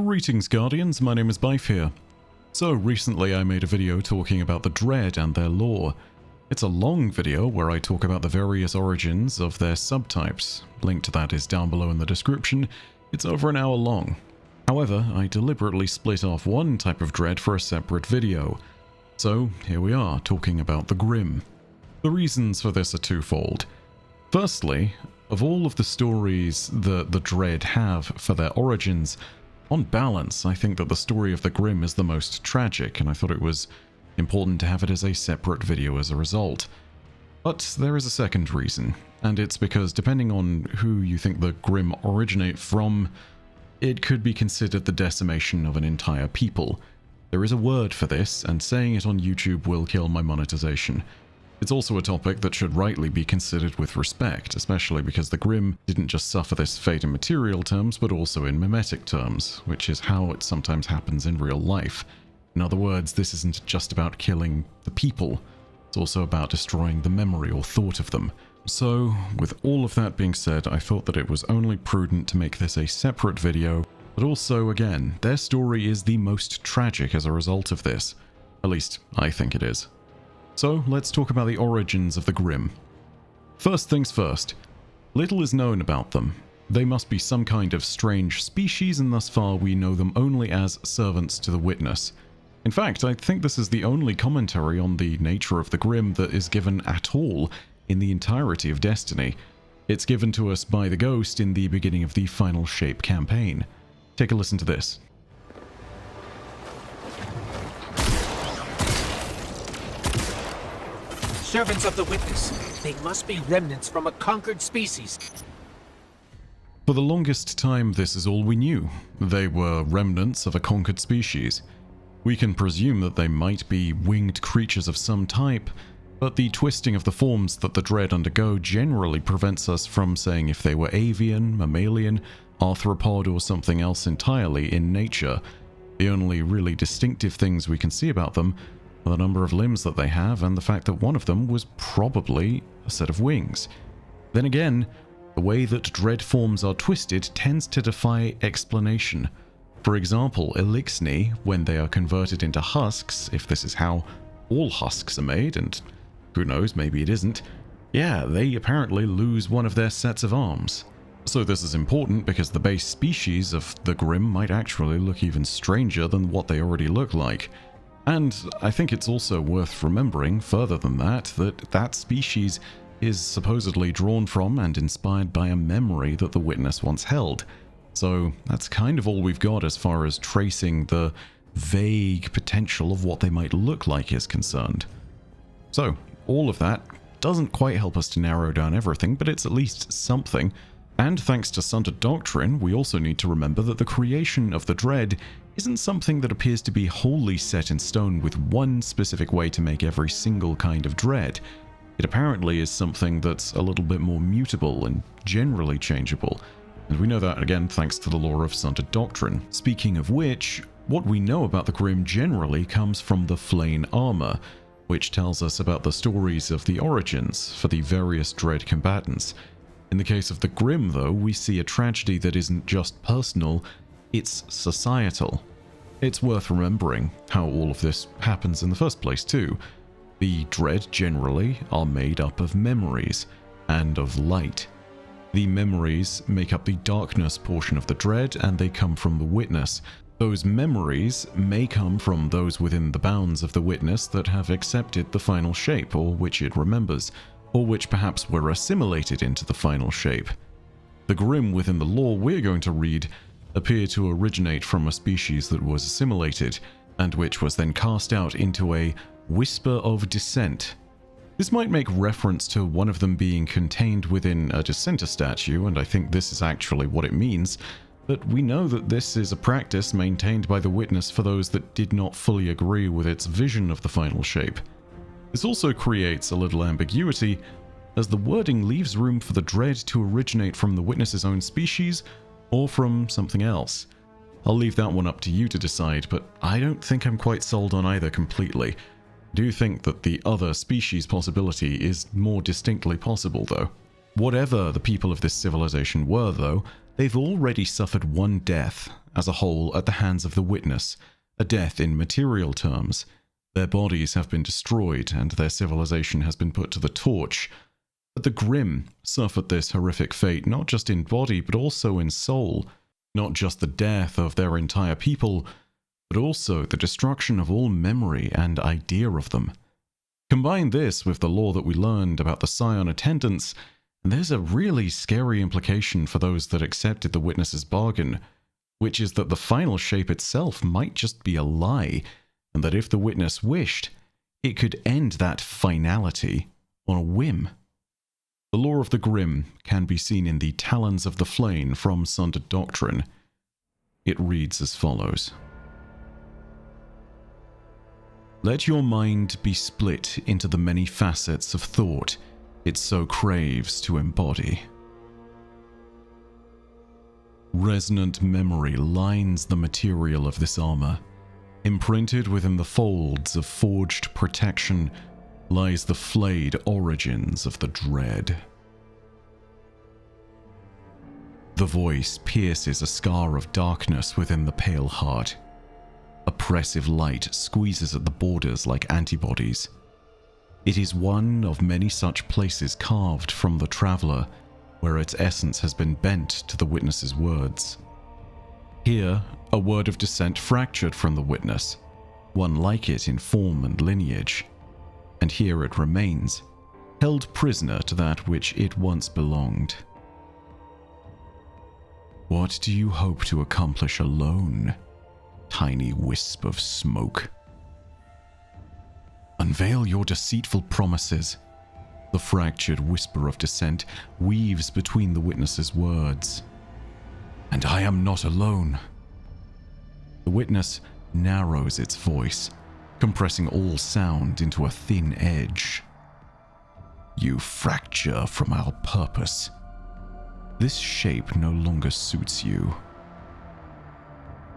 Greetings Guardians, my name is Bife here. So recently I made a video talking about the Dread and their lore. It's a long video where I talk about the various origins of their subtypes. Link to that is down below in the description. It's over an hour long. However, I deliberately split off one type of Dread for a separate video. So here we are, talking about the Grimm. The reasons for this are twofold. Firstly, of all of the stories that the Dread have for their origins, on balance, I think that the story of the Grimm is the most tragic, and I thought it was important to have it as a separate video as a result. But there is a second reason, and it's because depending on who you think the Grimm originate from, it could be considered the decimation of an entire people. There is a word for this, and saying it on YouTube will kill my monetization. It's also a topic that should rightly be considered with respect, especially because the Grimm didn't just suffer this fate in material terms, but also in mimetic terms, which is how it sometimes happens in real life. In other words, this isn't just about killing the people, it's also about destroying the memory or thought of them. So, with all of that being said, I thought that it was only prudent to make this a separate video, but also, again, their story is the most tragic as a result of this. At least, I think it is. So, let's talk about the origins of the Grimm. First things first, little is known about them. They must be some kind of strange species, and thus far we know them only as servants to the Witness. In fact, I think this is the only commentary on the nature of the Grimm that is given at all in the entirety of Destiny. It's given to us by the Ghost in the beginning of the Final Shape campaign. Take a listen to this. Servants of the Witness. They must be remnants from a conquered species. For the longest time, this is all we knew. They were remnants of a conquered species. We can presume that they might be winged creatures of some type, but the twisting of the forms that the Dread undergo generally prevents us from saying if they were avian, mammalian, arthropod, or something else entirely in nature. The only really distinctive things we can see about them the number of limbs that they have, and the fact that one of them was probably a set of wings. Then again, the way that Dread forms are twisted tends to defy explanation. For example, Elixni, when they are converted into husks, if this is how all husks are made, and who knows, maybe it isn't, yeah, they apparently lose one of their sets of arms. So this is important because the base species of the Grimm might actually look even stranger than what they already look like. And I think it's also worth remembering, further than that, that that species is supposedly drawn from and inspired by a memory that the Witness once held. So that's kind of all we've got as far as tracing the vague potential of what they might look like is concerned. So, all of that doesn't quite help us to narrow down everything, but it's at least something. And thanks to Sundered Doctrine, we also need to remember that the creation of the Dread isn't something that appears to be wholly set in stone with one specific way to make every single kind of Dread. It apparently is something that's a little bit more mutable and generally changeable. And we know that, again, thanks to the lore of Sundered Doctrine. Speaking of which, what we know about the Grimm generally comes from the Flayn armor, which tells us about the stories of the origins for the various Dread combatants. In the case of the Grimm, though, we see a tragedy that isn't just personal, it's societal. It's worth remembering how all of this happens in the first place, too. The Dread, generally, are made up of memories, and of light. The memories make up the darkness portion of the Dread, and they come from the Witness. Those memories may come from those within the bounds of the Witness that have accepted the Final Shape, or which it remembers, or which perhaps were assimilated into the Final Shape. The Grimm within the lore we're going to read appear to originate from a species that was assimilated, and which was then cast out into a Whisper of Dissent. This might make reference to one of them being contained within a Dissenter statue, and I think this is actually what it means, but we know that this is a practice maintained by the Witness for those that did not fully agree with its vision of the Final Shape. This also creates a little ambiguity, as the wording leaves room for the Dread to originate from the Witness's own species, or from something else. I'll leave that one up to you to decide, but I don't think I'm quite sold on either completely. I do think that the other species possibility is more distinctly possible, though. Whatever the people of this civilization were, though, they've already suffered one death, as a whole at the hands of the witness, a death in material terms. Their bodies have been destroyed and their civilization has been put to the torch. But the Grimm suffered this horrific fate not just in body but also in soul, not just the death of their entire people, but also the destruction of all memory and idea of them. Combine this with the lore that we learned about the Scion attendants, and there's a really scary implication for those that accepted the witness's bargain, which is that the final shape itself might just be a lie, and that if the witness wished, it could end that finality on a whim. The lore of the Grimm can be seen in the Talons of the Flame from Sundered Doctrine. It reads as follows. Let your mind be split into the many facets of thought it so craves to embody. Resonant memory lines the material of this armor. Imprinted within the folds of forged protection lies the flayed origins of the dread. The voice pierces a scar of darkness within the pale heart. Oppressive light squeezes at the borders like antibodies. It is one of many such places carved from the traveler, where its essence has been bent to the witness's words. Here, a word of dissent fractured from the witness, one like it in form and lineage, and here it remains, held prisoner to that which it once belonged. What do you hope to accomplish alone, tiny wisp of smoke? Unveil your deceitful promises. The fractured whisper of dissent weaves between the witness's words. And I am not alone. The witness narrows its voice, compressing all sound into a thin edge. You fracture from our purpose. This shape no longer suits you.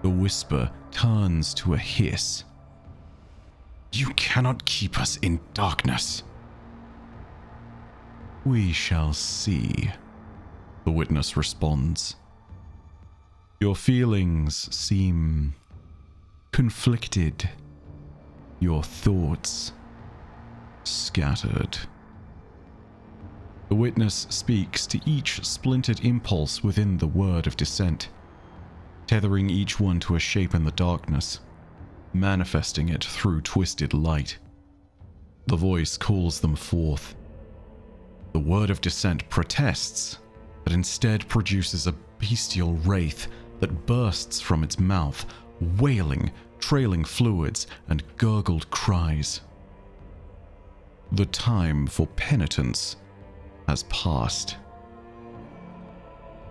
The whisper turns to a hiss. You cannot keep us in darkness. We shall see, the witness responds. Your feelings seem conflicted, your thoughts scattered. The witness speaks to each splintered impulse within the word of dissent, tethering each one to a shape in the darkness, manifesting it through twisted light. The voice calls them forth. The word of dissent protests, but instead produces a bestial wraith that bursts from its mouth, wailing, trailing fluids, and gurgled cries. The time for penitence has passed.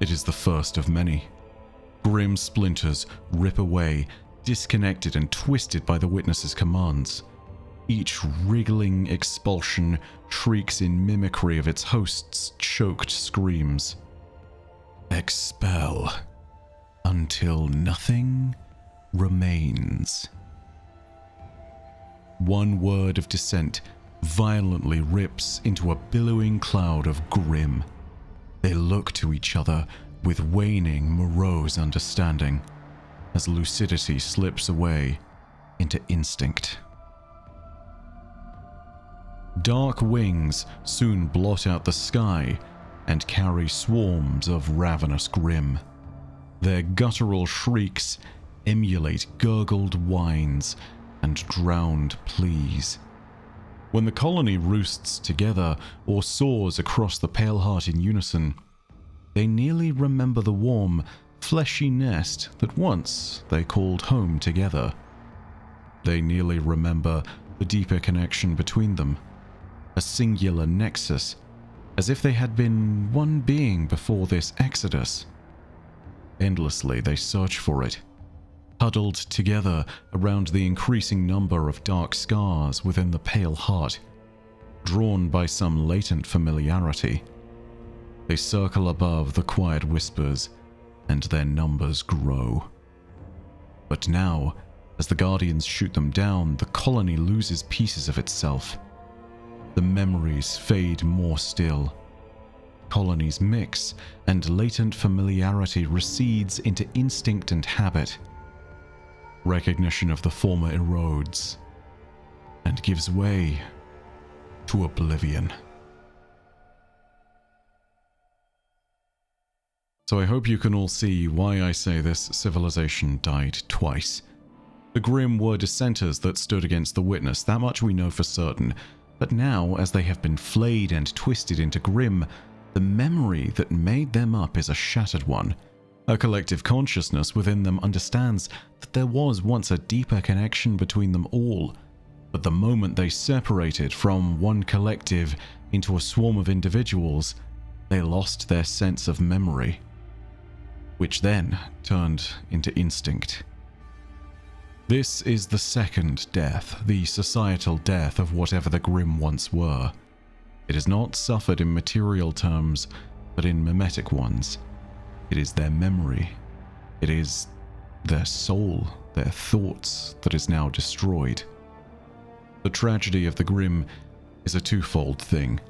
It is the first of many. Grim splinters rip away, disconnected and twisted by the witness's commands. Each wriggling expulsion shrieks in mimicry of its host's choked screams. Expel until nothing remains. One word of dissent violently rips into a billowing cloud of Grimm. They look to each other with waning, morose understanding as lucidity slips away into instinct. Dark wings soon blot out the sky and carry swarms of ravenous Grimm. Their guttural shrieks emulate gurgled whines and drowned pleas. When the colony roosts together or soars across the pale heart in unison, they nearly remember the warm, fleshy nest that once they called home together. They nearly remember the deeper connection between them, a singular nexus, as if they had been one being before this exodus. Endlessly they search for it, huddled together around the increasing number of dark scars within the pale heart, drawn by some latent familiarity. They circle above the quiet whispers, and their numbers grow. But now, as the Guardians shoot them down, the colony loses pieces of itself. The memories fade more still. colonies mix, and latent familiarity recedes into instinct and habit. Recognition of the former erodes and gives way to oblivion. So I hope you can all see why I say this civilization died twice. The Grimm were dissenters that stood against the Witness, that much we know for certain. But now, as they have been flayed and twisted into Grimm, the memory that made them up is a shattered one. A collective consciousness within them understands that there was once a deeper connection between them all, but the moment they separated from one collective into a swarm of individuals, they lost their sense of memory, which then turned into instinct. This is the second death, the societal death of whatever the Grimm once were. It is not suffered in material terms, but in mimetic ones. It is their memory. It is their soul, their thoughts that is now destroyed. The tragedy of the Grimm is a twofold thing.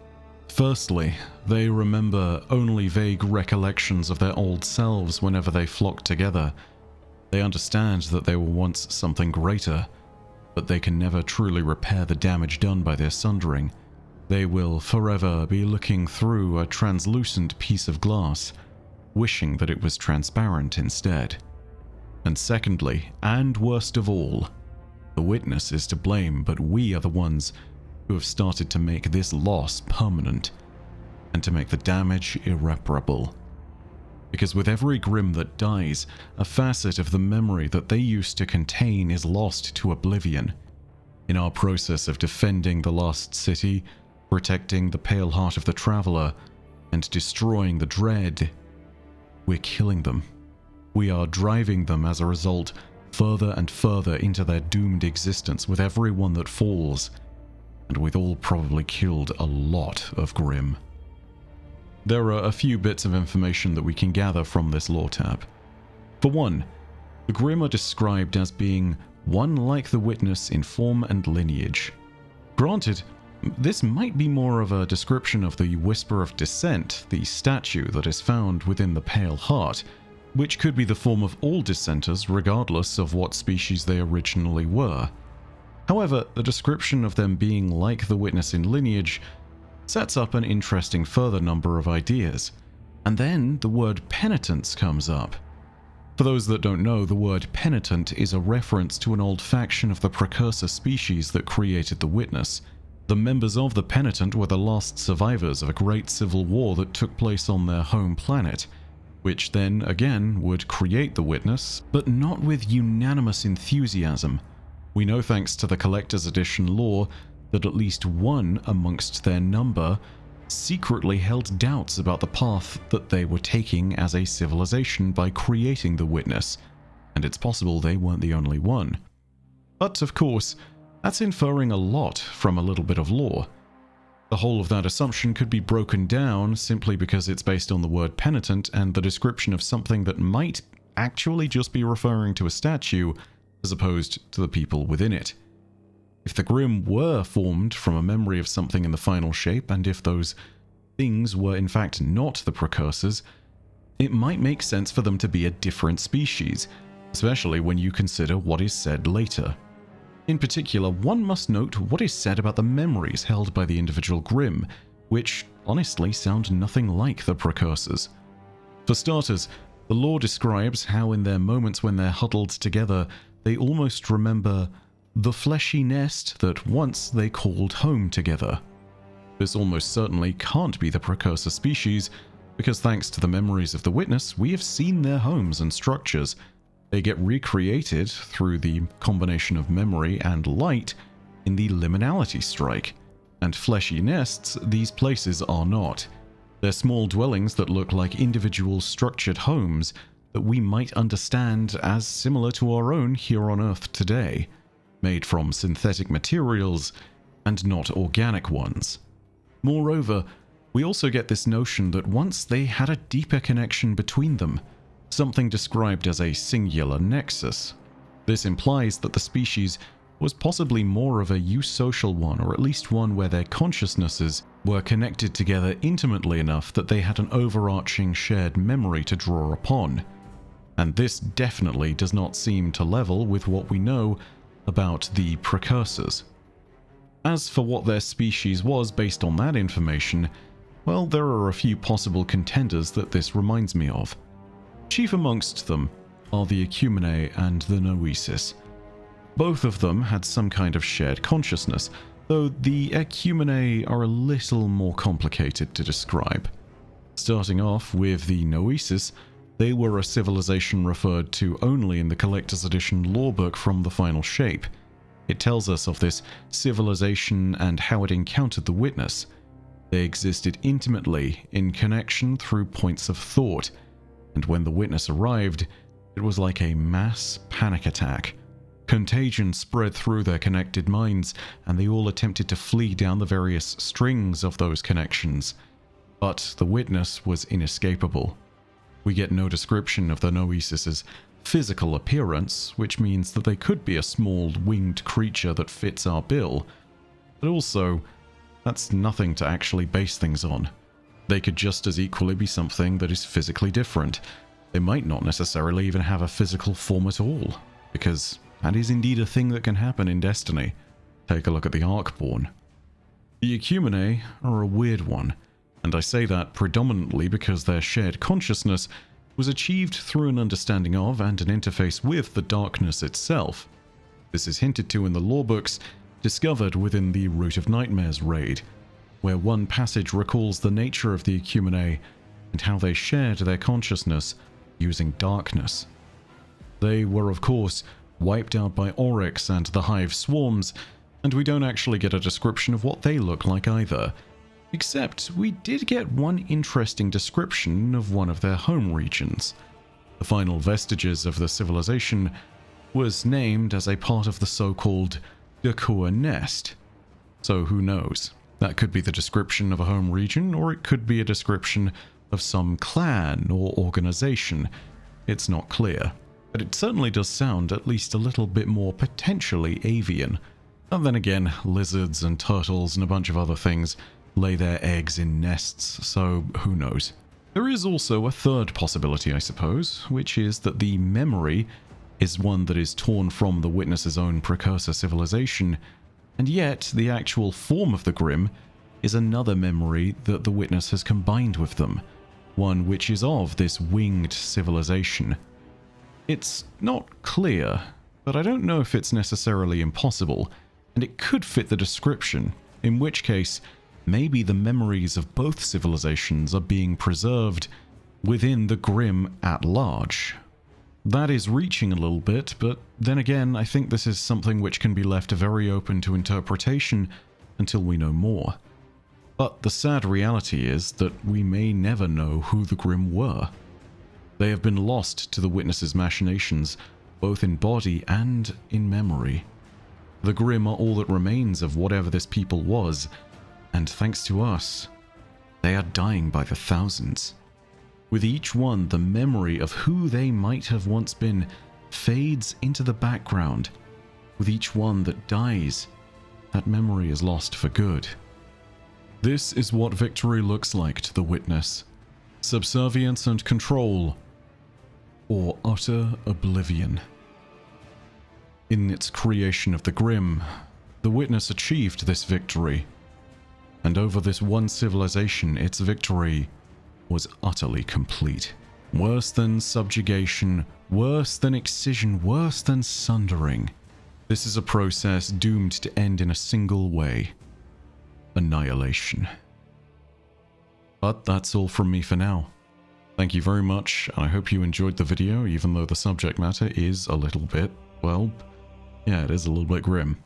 Firstly, they remember only vague recollections of their old selves whenever they flock together. They understand that they were once something greater, but they can never truly repair the damage done by their sundering. They will forever be looking through a translucent piece of glass, wishing that it was transparent instead. And secondly, and worst of all, the Witness is to blame, but we are the ones who have started to make this loss permanent, and to make the damage irreparable. Because with every Grimm that dies, a facet of the memory that they used to contain is lost to oblivion. In our process of defending the lost city, protecting the pale heart of the traveler, and destroying the dread, we're killing them. We are driving them as a result further and further into their doomed existence with every one that falls, and we've all probably killed a lot of Grimm. There are a few bits of information that we can gather from this lore tab. For one, the Grimm are described as being one like the Witness in form and lineage. Granted, this might be more of a description of the Whisper of Dissent, the statue that is found within the Pale Heart, which could be the form of all dissenters regardless of what species they originally were. However, the description of them being like the Witness in lineage sets up an interesting further number of ideas. And then the word penitence comes up. For those that don't know, the word penitent is a reference to an old faction of the precursor species that created the Witness. The members of the Penitent were the last survivors of a great civil war that took place on their home planet, which then again would create the Witness, but not with unanimous enthusiasm. We know, thanks to the Collector's Edition lore, that at least one amongst their number secretly held doubts about the path that they were taking as a civilization by creating the Witness, and it's possible they weren't the only one. But of course, that's inferring a lot from a little bit of lore. The whole of that assumption could be broken down simply because it's based on the word penitent and the description of something that might actually just be referring to a statue as opposed to the people within it. If the Grimm were formed from a memory of something in the final shape, and if those things were in fact not the precursors, it might make sense for them to be a different species, especially when you consider what is said later. In particular, one must note what is said about the memories held by the individual Grimm, which honestly sound nothing like the precursors. For starters, the lore describes how in their moments when they're huddled together, they almost remember the fleshy nest that once they called home together. This almost certainly can't be the precursor species, because thanks to the memories of the Witness, we have seen their homes and structures. They get recreated through the combination of memory and light in the liminality strike, and fleshy nests these places are not. They're small dwellings that look like individual structured homes that we might understand as similar to our own here on Earth today, made from synthetic materials and not organic ones. Moreover, we also get this notion that once they had a deeper connection between them, something described as a singular nexus. This implies that the species was possibly more of a eusocial one, or at least one where their consciousnesses were connected together intimately enough that they had an overarching shared memory to draw upon. And this definitely does not seem to level with what we know about the precursors. As for what their species was based on that information, well, there are a few possible contenders that this reminds me of. Chief amongst them are the Ecumene and the Noesis. Both of them had some kind of shared consciousness, though the Ecumene are a little more complicated to describe. Starting off with the Noesis, they were a civilization referred to only in the Collector's Edition lorebook from The Final Shape. It tells us of this civilization and how it encountered the Witness. They existed intimately in connection through points of thought, and when the Witness arrived, it was like a mass panic attack. Contagion spread through their connected minds, and they all attempted to flee down the various strings of those connections. But the Witness was inescapable. We get no description of the Noesis's physical appearance, which means that they could be a small winged creature that fits our bill. But also, that's nothing to actually base things on. They could just as equally be something that is physically different. They might not necessarily even have a physical form at all, because that is indeed a thing that can happen in Destiny. Take a look at the Arcborn. The Ecumene are a weird one, and I say that predominantly because their shared consciousness was achieved through an understanding of and an interface with the darkness itself. This is hinted to in the lorebooks discovered within the Root of Nightmares raid, where one passage recalls the nature of the Ecumene and how they shared their consciousness using darkness. They were, of course, wiped out by Oryx and the Hive swarms, and we don't actually get a description of what they look like either. Except we did get one interesting description of one of their home regions. The final vestiges of the civilization was named as a part of the so-called Dakua Nest. So who knows? That could be the description of a home region, or it could be a description of some clan or organization. It's not clear, but it certainly does sound at least a little bit more potentially avian. And then again, lizards and turtles and a bunch of other things lay their eggs in nests, so who knows. There is also a third possibility, I suppose, which is that the memory is one that is torn from the Witness's own precursor civilization, and yet the actual form of the Grimm is another memory that the Witness has combined with them, one which is of this winged civilization. It's not clear, but I don't know if it's necessarily impossible, and it could fit the description, in which case maybe the memories of both civilizations are being preserved within the Grimm at large. That is reaching a little bit, but then again, I think this is something which can be left very open to interpretation until we know more. But the sad reality is that we may never know who the Grimm were. They have been lost to the Witness's machinations, both in body and in memory. The Grimm are all that remains of whatever this people was, and thanks to us, they are dying by the thousands. With each one, the memory of who they might have once been fades into the background. With each one that dies, that memory is lost for good. This is what victory looks like to the Witness. Subservience and control, or utter oblivion. In its creation of the Grimm, the Witness achieved this victory. And over this one civilization, its victory was utterly complete. Worse than subjugation, worse than excision, worse than sundering. This is a process doomed to end in a single way: annihilation. But that's all from me for now. Thank you very much, and I hope you enjoyed the video, even though the subject matter is a little bit, well, yeah, it is a little bit grim.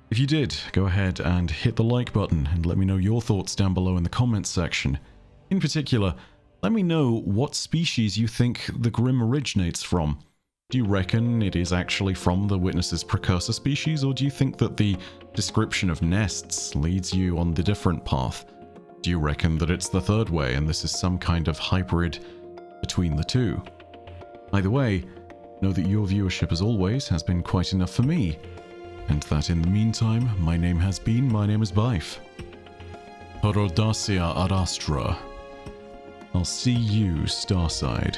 If you did, go ahead and hit the like button and let me know your thoughts down below in the comments section. In particular, let me know what species you think the Grimm originates from. Do you reckon it is actually from the Witness's precursor species, or do you think that the description of nests leads you on the different path? Do you reckon that it's the third way and this is some kind of hybrid between the two? Either way, know that your viewership as always has been quite enough for me, and that in the meantime, my name is Bife. Parodacia ad Astra. I'll see you, Starside.